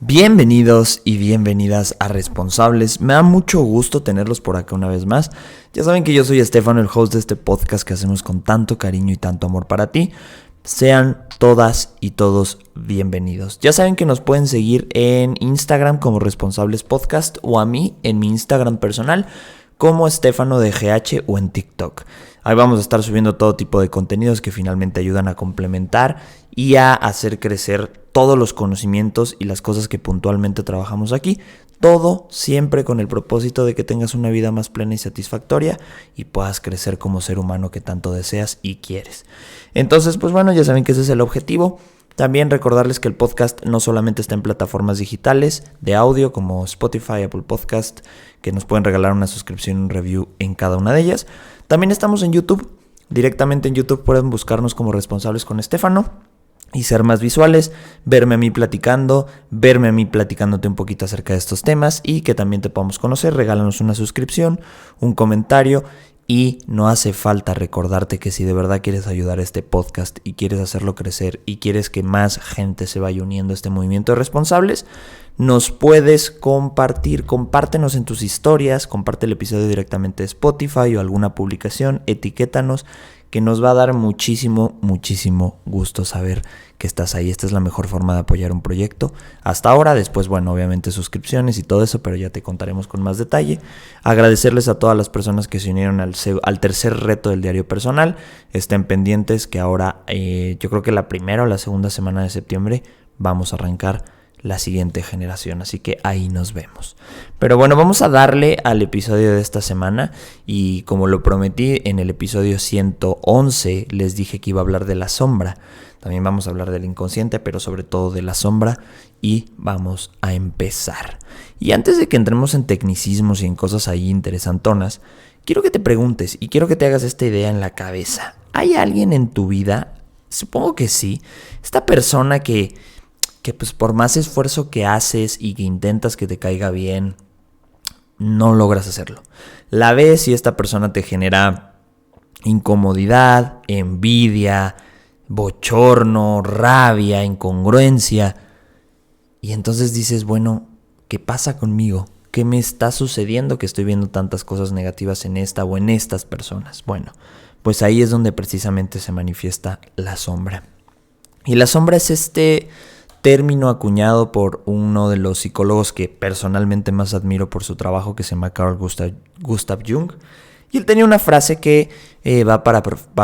Bienvenidos y bienvenidas a Responsables. Me da mucho gusto tenerlos por acá una vez más. Ya saben que yo soy Estefano, el host de este podcast que hacemos con tanto cariño y tanto amor para ti. Sean todas y todos bienvenidos. Ya saben que nos pueden seguir en Instagram como Responsables Podcast o a mí en mi Instagram personal como Estefano de GH o en TikTok. Ahí vamos a estar subiendo todo tipo de contenidos que finalmente ayudan a complementar y a hacer crecer todos los conocimientos y las cosas que puntualmente trabajamos aquí. Todo siempre con el propósito de que tengas una vida más plena y satisfactoria y puedas crecer como ser humano que tanto deseas y quieres. Entonces, pues bueno, ya saben que ese es el objetivo. También recordarles que el podcast no solamente está en plataformas digitales de audio como Spotify, Apple Podcast, que nos pueden regalar una suscripción y un review en cada una de ellas. También estamos en YouTube. Directamente en YouTube pueden buscarnos como Responsables con Estefano y ser más visuales, verme a mí platicándote un poquito acerca de estos temas y que también te podamos conocer. Regálanos una suscripción, un comentario. Y no hace falta recordarte que si de verdad quieres ayudar a este podcast y quieres hacerlo crecer y quieres que más gente se vaya uniendo a este movimiento de responsables, nos puedes compartir. Compártenos en tus historias, comparte el episodio directamente de Spotify o alguna publicación, etiquétanos, que nos va a dar muchísimo gusto saber que estás ahí. Esta es la mejor forma de apoyar un proyecto hasta ahora. Después, bueno, obviamente suscripciones y todo eso, pero ya te contaremos con más detalle. Agradecerles a todas las personas que se unieron al tercer reto del diario personal. Estén pendientes que ahora, yo creo que la primera o la segunda semana de septiembre vamos a arrancar la siguiente generación, así que ahí nos vemos. Pero bueno, vamos a darle al episodio de esta semana y como lo prometí en el episodio 111 les dije que iba a hablar de la sombra. También vamos a hablar del inconsciente, pero sobre todo de la sombra, y vamos a empezar. Y antes de que entremos en tecnicismos y en cosas ahí interesantonas, quiero que te preguntes y quiero que te hagas esta idea en la cabeza. ¿Hay alguien en tu vida? Supongo que sí. Esta persona que pues por más esfuerzo que haces y que intentas que te caiga bien, no logras hacerlo. La ves y esta persona te genera incomodidad, envidia, bochorno, rabia, incongruencia. Y entonces dices, bueno, ¿qué pasa conmigo? ¿Qué me está sucediendo que estoy viendo tantas cosas negativas en esta o en estas personas? Bueno, pues ahí es donde precisamente se manifiesta la sombra. Y la sombra es este término acuñado por uno de los psicólogos que personalmente más admiro por su trabajo, que se llama Carl Gustav Jung. Y él tenía una frase que va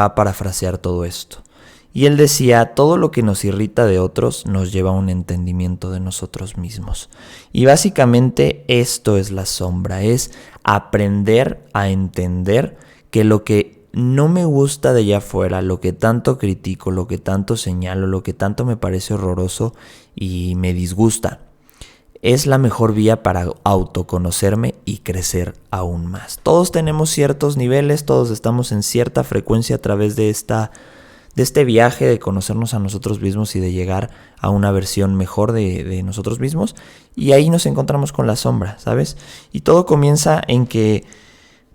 a parafrasear todo esto. Y él decía, todo lo que nos irrita de otros nos lleva a un entendimiento de nosotros mismos. Y básicamente esto es la sombra, es aprender a entender que lo que no me gusta de allá afuera, lo que tanto critico, lo que tanto señalo, lo que tanto me parece horroroso y me disgusta, es la mejor vía para autoconocerme y crecer aún más. Todos tenemos ciertos niveles, todos estamos en cierta frecuencia a través de este viaje de conocernos a nosotros mismos y de llegar a una versión mejor de nosotros mismos. Y ahí nos encontramos con la sombra, ¿sabes? Y todo comienza en que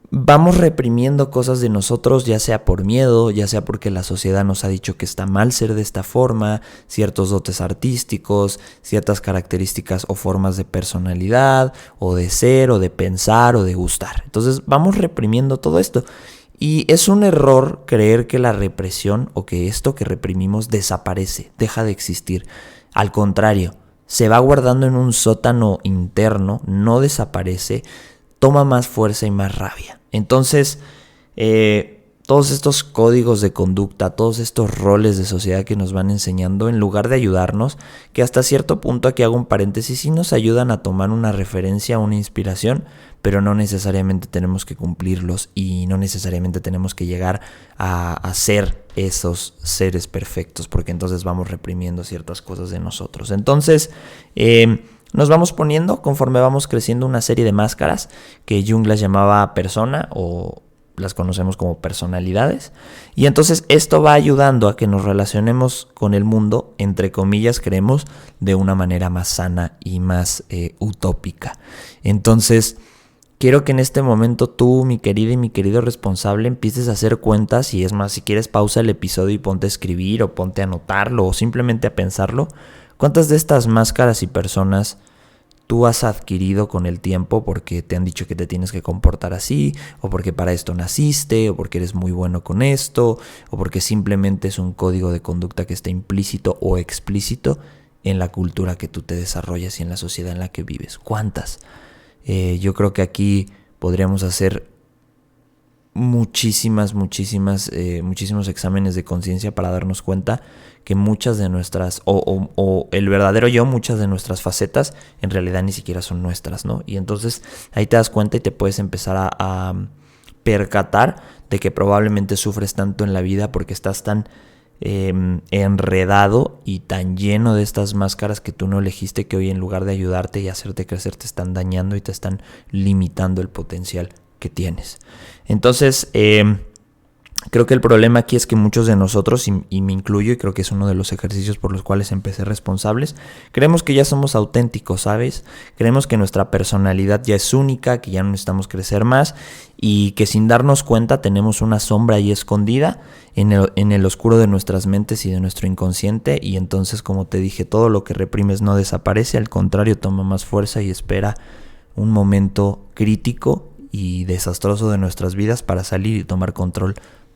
vamos reprimiendo cosas de nosotros, ya sea por miedo, ya sea porque la sociedad nos ha dicho que está mal ser de esta forma, ciertos dotes artísticos, ciertas características o formas de personalidad, o de ser, o de pensar, o de gustar. Entonces vamos reprimiendo todo esto. Y es un error creer que la represión o que esto que reprimimos desaparece, deja de existir. Al contrario, se va guardando en un sótano interno, no desaparece, toma más fuerza y más rabia. Entonces, todos estos códigos de conducta, todos estos roles de sociedad que nos van enseñando, en lugar de ayudarnos, que hasta cierto punto, aquí hago un paréntesis, sí nos ayudan a tomar una referencia, una inspiración, pero no necesariamente tenemos que cumplirlos y no necesariamente tenemos que llegar a ser esos seres perfectos, porque entonces vamos reprimiendo ciertas cosas de nosotros. Entonces, nos vamos poniendo, conforme vamos creciendo, una serie de máscaras que Jung las llamaba persona o las conocemos como personalidades. Y entonces esto va ayudando a que nos relacionemos con el mundo, entre comillas, creemos, de una manera más sana y más utópica. Entonces, quiero que en este momento tú, mi querida y mi querido responsable, empieces a hacer cuentas. Y es más, si quieres, pausa el episodio y ponte a escribir o ponte a anotarlo o simplemente a pensarlo. ¿Cuántas de estas máscaras y personas tú has adquirido con el tiempo porque te han dicho que te tienes que comportar así, o porque para esto naciste, o porque eres muy bueno con esto, o porque simplemente es un código de conducta que está implícito o explícito en la cultura que tú te desarrollas y en la sociedad en la que vives? ¿Cuántas? Yo creo que aquí podríamos hacer muchísimos exámenes de conciencia para darnos cuenta que muchas de nuestras, o el verdadero yo, muchas de nuestras facetas en realidad ni siquiera son nuestras, ¿no? Y entonces ahí te das cuenta y te puedes empezar a percatar de que probablemente sufres tanto en la vida porque estás tan enredado y tan lleno de estas máscaras que tú no elegiste, que hoy en lugar de ayudarte y hacerte crecer te están dañando y te están limitando el potencial que tienes. Entonces creo que el problema aquí es que muchos de nosotros, y me incluyo, y creo que es uno de los ejercicios por los cuales empecé Responsables, creemos que ya somos auténticos, ¿sabes? Creemos que nuestra personalidad ya es única, que ya no necesitamos crecer más y que sin darnos cuenta tenemos una sombra ahí escondida en el oscuro de nuestras mentes y de nuestro inconsciente, y entonces, como te dije, todo lo que reprimes no desaparece, al contrario, toma más fuerza y espera un momento crítico y desastroso de nuestras vidas para salir y tomar control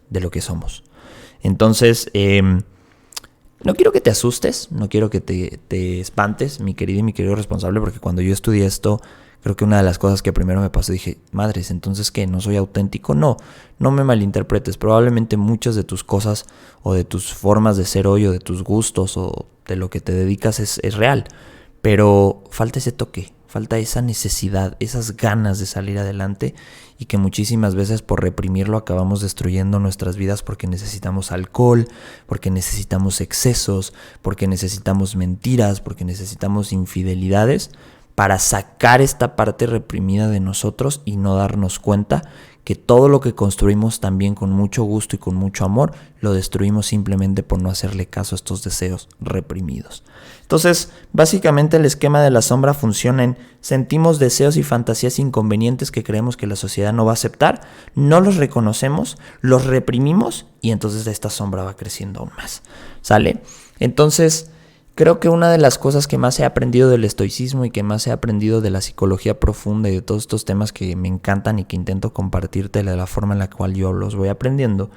de lo que somos. Entonces, no quiero que te asustes, no quiero que te espantes, mi querido y mi querido responsable, porque cuando yo estudié esto, creo que una de las cosas que primero me pasó, dije, madres, ¿entonces qué? ¿No soy auténtico? No me malinterpretes. Probablemente muchas de tus cosas o de tus formas de ser hoy o de tus gustos o de lo que te dedicas es real, pero falta ese toque, falta esa necesidad, esas ganas de salir adelante, y que muchísimas veces por reprimirlo acabamos destruyendo nuestras vidas porque necesitamos alcohol, porque necesitamos excesos, porque necesitamos mentiras, porque necesitamos infidelidades para sacar esta parte reprimida de nosotros y no darnos cuenta que todo lo que construimos también con mucho gusto y con mucho amor lo destruimos simplemente por no hacerle caso a estos deseos reprimidos. Entonces, básicamente el esquema de la sombra funciona en: sentimos deseos y fantasías inconvenientes que creemos que la sociedad no va a aceptar, no los reconocemos, los reprimimos y entonces esta sombra va creciendo aún más. ¿Sale? Entonces, creo que una de las cosas que más he aprendido del estoicismo y que más he aprendido de la psicología profunda y de todos estos temas que me encantan y que intento compartirte de la forma en la cual yo los voy aprendiendo,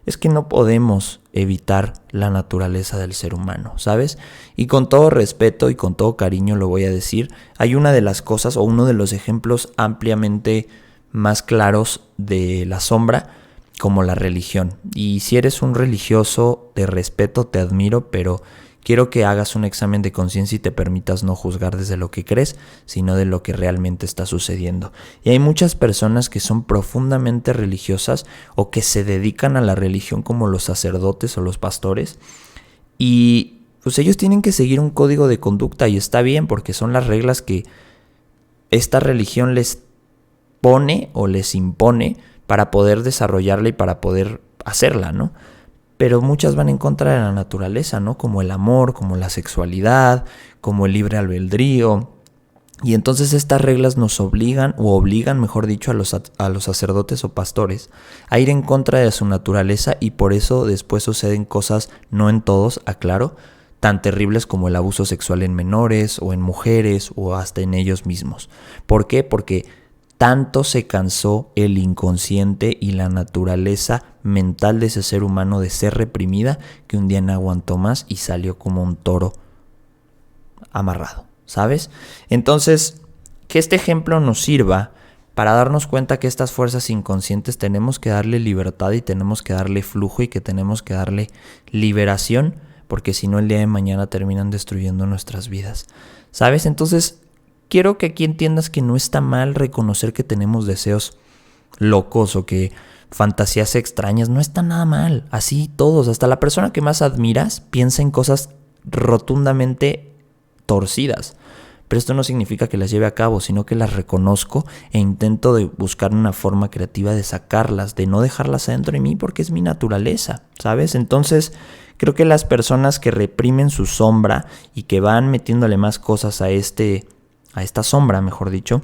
es que no podemos evitar la naturaleza del ser humano, ¿sabes? Y con todo respeto y con todo cariño lo voy a decir, hay una de las cosas o uno de los ejemplos ampliamente más claros de la sombra como la religión. Y si eres un religioso, te respeto, te admiro, pero quiero que hagas un examen de conciencia y te permitas no juzgar desde lo que crees, sino de lo que realmente está sucediendo. Y hay muchas personas que son profundamente religiosas o que se dedican a la religión, como los sacerdotes o los pastores, y pues ellos tienen que seguir un código de conducta, y está bien porque son las reglas que esta religión les pone o les impone para poder desarrollarla y para poder hacerla, ¿no? Pero muchas van en contra de la naturaleza, ¿no? Como el amor, como la sexualidad, como el libre albedrío. Y entonces estas reglas nos obligan, mejor dicho, a los sacerdotes o pastores a ir en contra de su naturaleza, y por eso después suceden cosas, no en todos, aclaro, tan terribles como el abuso sexual en menores o en mujeres o hasta en ellos mismos. ¿Por qué? Porque tanto se cansó el inconsciente y la naturaleza mental de ese ser humano de ser reprimida, que un día no aguantó más y salió como un toro amarrado, ¿sabes? Entonces, que este ejemplo nos sirva para darnos cuenta que estas fuerzas inconscientes tenemos que darle libertad y tenemos que darle flujo y que tenemos que darle liberación, porque si no el día de mañana terminan destruyendo nuestras vidas, ¿sabes? Entonces, quiero que aquí entiendas que no está mal reconocer que tenemos deseos locos o que fantasías extrañas, no está nada mal, así todos, hasta la persona que más admiras piensa en cosas rotundamente torcidas, pero esto no significa que las lleve a cabo, sino que las reconozco e intento de buscar una forma creativa de sacarlas, de no dejarlas adentro de mí porque es mi naturaleza, ¿sabes? Entonces, creo que las personas que reprimen su sombra y que van metiéndole más cosas a esta sombra, mejor dicho,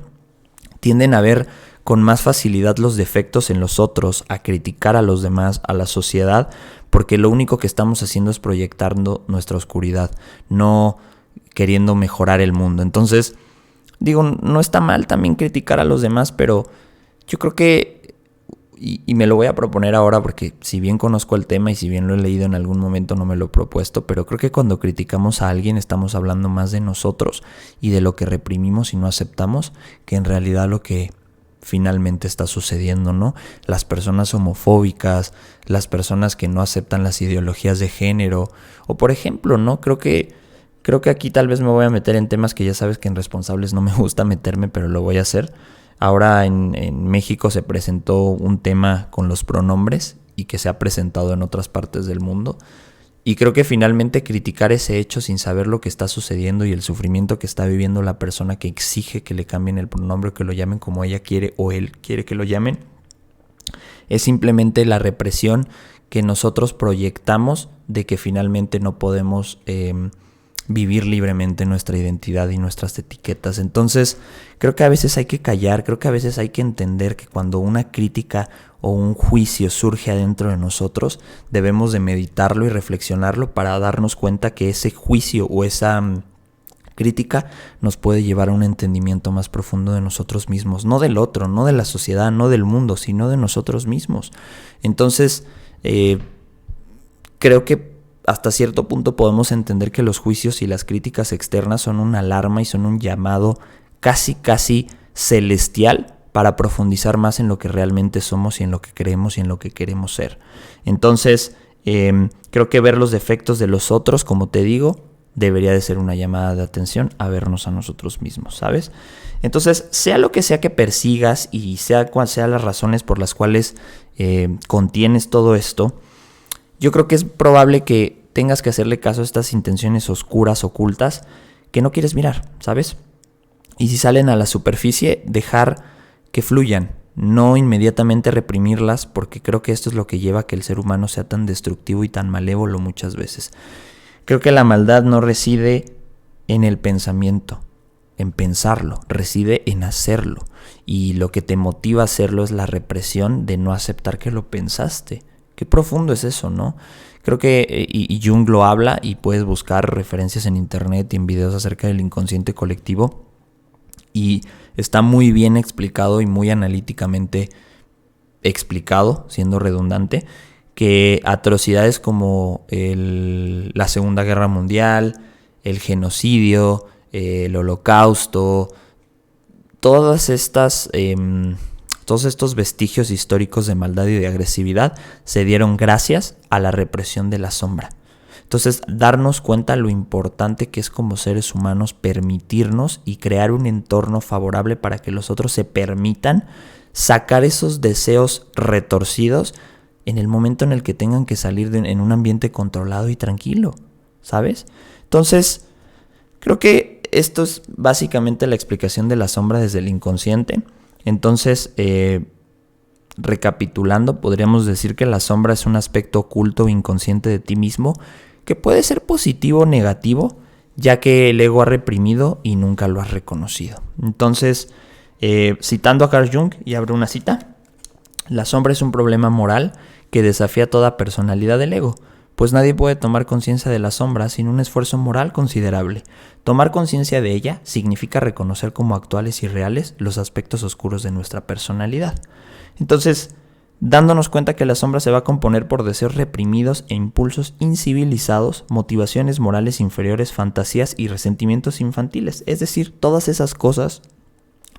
tienden a ver con más facilidad los defectos en los otros, a criticar a los demás, a la sociedad, porque lo único que estamos haciendo es proyectando nuestra oscuridad, no queriendo mejorar el mundo. Entonces, digo, no está mal también criticar a los demás, pero yo creo que, y me lo voy a proponer ahora porque si bien conozco el tema y si bien lo he leído en algún momento no me lo he propuesto, pero creo que cuando criticamos a alguien estamos hablando más de nosotros y de lo que reprimimos y no aceptamos que en realidad lo que finalmente está sucediendo, ¿no? Las personas homofóbicas, las personas que no aceptan las ideologías de género, o por ejemplo, ¿no? Creo que aquí tal vez me voy a meter en temas que ya sabes que en responsables no me gusta meterme, pero lo voy a hacer. Ahora en México se presentó un tema con los pronombres y que se ha presentado en otras partes del mundo. Y creo que finalmente criticar ese hecho sin saber lo que está sucediendo y el sufrimiento que está viviendo la persona que exige que le cambien el pronombre o que lo llamen como ella quiere o él quiere que lo llamen, es simplemente la represión que nosotros proyectamos de que finalmente no podemos vivir libremente nuestra identidad y nuestras etiquetas. Entonces, creo que a veces hay que callar, creo que a veces hay que entender que cuando una crítica o un juicio surge adentro de nosotros, debemos de meditarlo y reflexionarlo para darnos cuenta que ese juicio o esa crítica nos puede llevar a un entendimiento más profundo de nosotros mismos, no del otro, no de la sociedad, no del mundo, sino de nosotros mismos. Entonces, creo que hasta cierto punto podemos entender que los juicios y las críticas externas son una alarma y son un llamado casi celestial para profundizar más en lo que realmente somos y en lo que creemos y en lo que queremos ser. Entonces, creo que ver los defectos de los otros, como te digo, debería de ser una llamada de atención a vernos a nosotros mismos, ¿sabes? Entonces, sea lo que sea que persigas y sea cuáles sean las razones por las cuales contienes todo esto, yo creo que es probable que tengas que hacerle caso a estas intenciones oscuras, ocultas, que no quieres mirar, ¿sabes? Y si salen a la superficie, dejar que fluyan, no inmediatamente reprimirlas, porque creo que esto es lo que lleva a que el ser humano sea tan destructivo y tan malévolo muchas veces. Creo que la maldad no reside en el pensamiento, en pensarlo, reside en hacerlo. Y lo que te motiva a hacerlo es la represión de no aceptar que lo pensaste. Qué profundo es eso, ¿no? Creo que, y Jung lo habla, y puedes buscar referencias en internet y en videos acerca del inconsciente colectivo, y está muy bien explicado y muy analíticamente explicado, siendo redundante, que atrocidades como la Segunda Guerra Mundial, el genocidio, el Holocausto, todos estos vestigios históricos de maldad y de agresividad se dieron gracias a la represión de la sombra. Entonces, darnos cuenta lo importante que es como seres humanos permitirnos y crear un entorno favorable para que los otros se permitan sacar esos deseos retorcidos en el momento en el que tengan que salir en un ambiente controlado y tranquilo, ¿sabes? Entonces, creo que esto es básicamente la explicación de la sombra desde el inconsciente. Entonces, recapitulando, podríamos decir que la sombra es un aspecto oculto o inconsciente de ti mismo que puede ser positivo o negativo, ya que el ego ha reprimido y nunca lo has reconocido. Entonces, citando a Carl Jung, y abro una cita, la sombra es un problema moral que desafía toda personalidad del ego, pues nadie puede tomar conciencia de la sombra sin un esfuerzo moral considerable. Tomar conciencia de ella significa reconocer como actuales y reales los aspectos oscuros de nuestra personalidad. Entonces, dándonos cuenta que la sombra se va a componer por deseos reprimidos e impulsos incivilizados, motivaciones morales inferiores, fantasías y resentimientos infantiles, es decir, todas esas cosas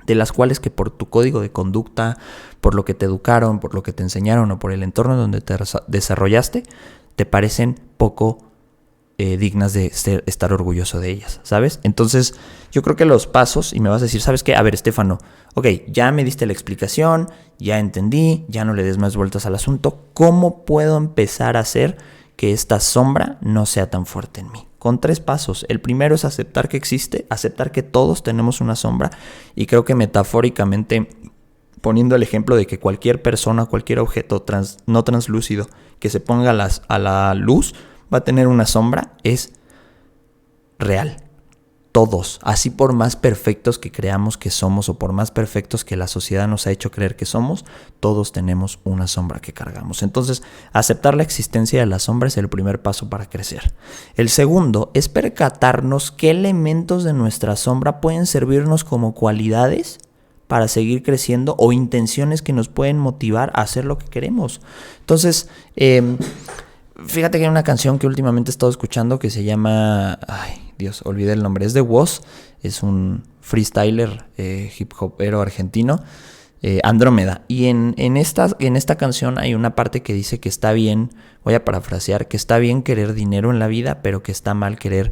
de las cuales que por tu código de conducta, por lo que te educaron, por lo que te enseñaron o por el entorno donde te desarrollaste, te parecen poco dignas de estar orgulloso de ellas, ¿sabes? Entonces, yo creo que los pasos, y me vas a decir, ¿sabes qué? A ver, Estefano, ok, ya me diste la explicación, ya entendí, ya no le des más vueltas al asunto. ¿Cómo puedo empezar a hacer que esta sombra no sea tan fuerte en mí? Con 3 pasos. El primero es aceptar que existe, aceptar que todos tenemos una sombra, y creo que metafóricamente, poniendo el ejemplo de que cualquier persona, cualquier objeto no translúcido que se ponga a la luz va a tener una sombra, es real. todos, así por más perfectos que creamos que somos o por más perfectos que la sociedad nos ha hecho creer que somos, todos tenemos una sombra que cargamos. Entonces, aceptar la existencia de la sombra es el primer paso para crecer. El segundo es percatarnos qué elementos de nuestra sombra pueden servirnos como cualidades para seguir creciendo o intenciones que nos pueden motivar a hacer lo que queremos. Entonces, fíjate que hay una canción que últimamente he estado escuchando que se llama... Ay, Dios, olvidé el nombre. Es de Woz, es un freestyler hip hopero argentino, Andrómeda. Y en esta canción hay una parte que dice que está bien, voy a parafrasear, que está bien querer dinero en la vida, pero que está mal querer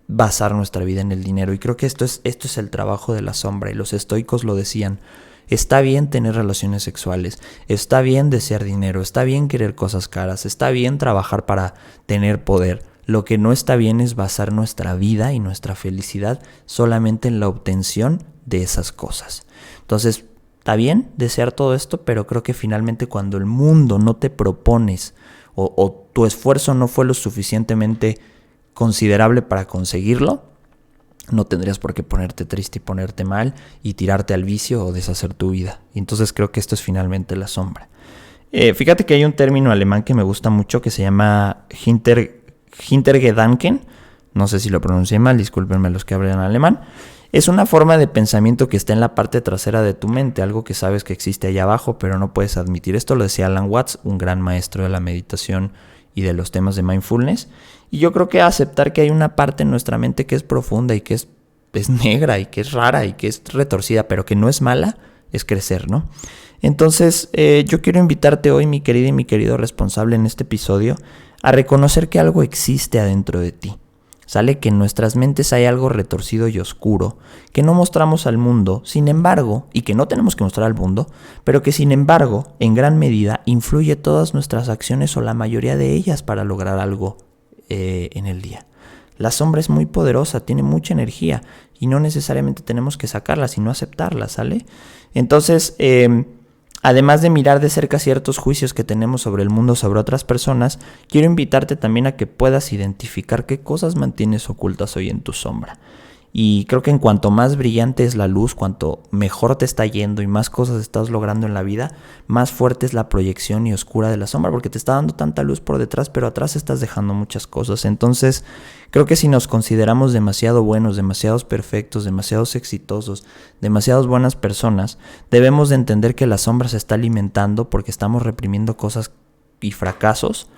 basar nuestra vida en el dinero. Y creo que esto es el trabajo de la sombra. Y los estoicos lo decían. Está bien tener relaciones sexuales, está bien desear dinero, está bien querer cosas caras, está bien trabajar para tener poder. Lo que no está bien es basar nuestra vida y nuestra felicidad solamente en la obtención de esas cosas. Entonces, está bien desear todo esto, pero creo que finalmente cuando el mundo no te propones o tu esfuerzo no fue lo suficientemente considerable para conseguirlo, no tendrías por qué ponerte triste y ponerte mal y tirarte al vicio o deshacer tu vida. Y entonces creo que esto es finalmente la sombra. Fíjate que hay un término alemán que me gusta mucho que se llama Hintergedanken. No sé si lo pronuncié mal, discúlpenme los que hablan alemán. Es una forma de pensamiento que está en la parte trasera de tu mente, algo que sabes que existe allá abajo, pero no puedes admitir. Esto lo decía Alan Watts, un gran maestro de la meditación y de los temas de mindfulness. Y yo creo que aceptar que hay una parte en nuestra mente que es profunda y que es negra y que es rara y que es retorcida, pero que no es mala, es crecer, ¿no? Entonces, yo quiero invitarte hoy, mi querida y mi querido responsable en este episodio, a reconocer que algo existe adentro de ti. Sale que en nuestras mentes hay algo retorcido y oscuro que no mostramos al mundo, sin embargo, y que no tenemos que mostrar al mundo, pero que sin embargo, en gran medida, influye todas nuestras acciones o la mayoría de ellas para lograr algo en el día. La sombra es muy poderosa, tiene mucha energía y no necesariamente tenemos que sacarla, sino aceptarla, ¿sale? Entonces, además de mirar de cerca ciertos juicios que tenemos sobre el mundo, sobre otras personas, quiero invitarte también a que puedas identificar qué cosas mantienes ocultas hoy en tu sombra. Y creo que en cuanto más brillante es la luz, cuanto mejor te está yendo y más cosas estás logrando en la vida, más fuerte es la proyección y oscura de la sombra, porque te está dando tanta luz por detrás, pero atrás estás dejando muchas cosas. Entonces, creo que si nos consideramos demasiado buenos, demasiados perfectos, demasiados exitosos, demasiadas buenas personas, debemos de entender que la sombra se está alimentando porque estamos reprimiendo cosas y fracasos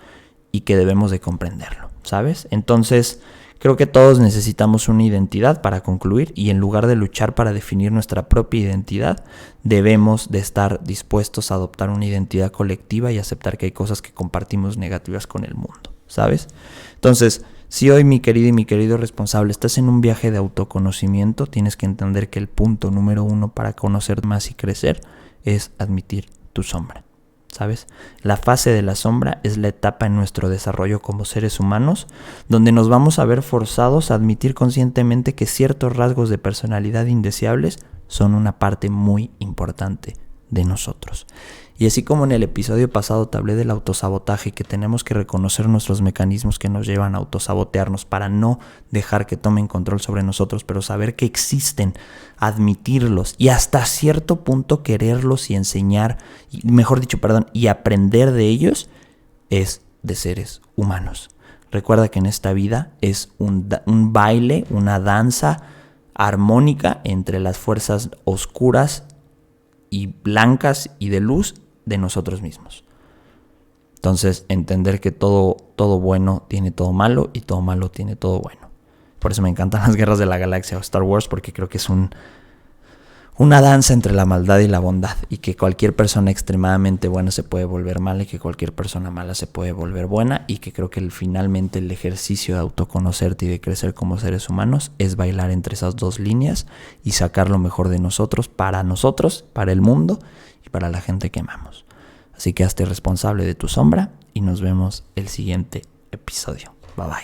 y que debemos de comprenderlo, ¿sabes? Entonces, creo que todos necesitamos una identidad para concluir y en lugar de luchar para definir nuestra propia identidad, debemos de estar dispuestos a adoptar una identidad colectiva y aceptar que hay cosas que compartimos negativas con el mundo, ¿sabes? Entonces, si hoy mi querido y mi querido responsable estás en un viaje de autoconocimiento, tienes que entender que el punto número 1 para conocer más y crecer es admitir tu sombra. ¿Sabes? La fase de la sombra es la etapa en nuestro desarrollo como seres humanos donde nos vamos a ver forzados a admitir conscientemente que ciertos rasgos de personalidad indeseables son una parte muy importante de nosotros. Y así como en el episodio pasado te hablé del autosabotaje y que tenemos que reconocer nuestros mecanismos que nos llevan a autosabotearnos para no dejar que tomen control sobre nosotros, pero saber que existen, admitirlos y hasta cierto punto quererlos y enseñar, y aprender de ellos, es de seres humanos. Recuerda que en esta vida es un baile, una danza armónica entre las fuerzas oscuras y blancas y de luz de nosotros mismos. Entonces, entender que todo bueno tiene todo malo y todo malo tiene todo bueno. Por eso me encantan las Guerras de la Galaxia o Star Wars, porque creo que es una danza entre la maldad y la bondad, y que cualquier persona extremadamente buena se puede volver mala y que cualquier persona mala se puede volver buena, y que creo que finalmente el ejercicio de autoconocerte y de crecer como seres humanos es bailar entre esas dos líneas y sacar lo mejor de nosotros, para el mundo y para la gente que amamos. Así que hazte responsable de tu sombra y nos vemos el siguiente episodio. Bye bye.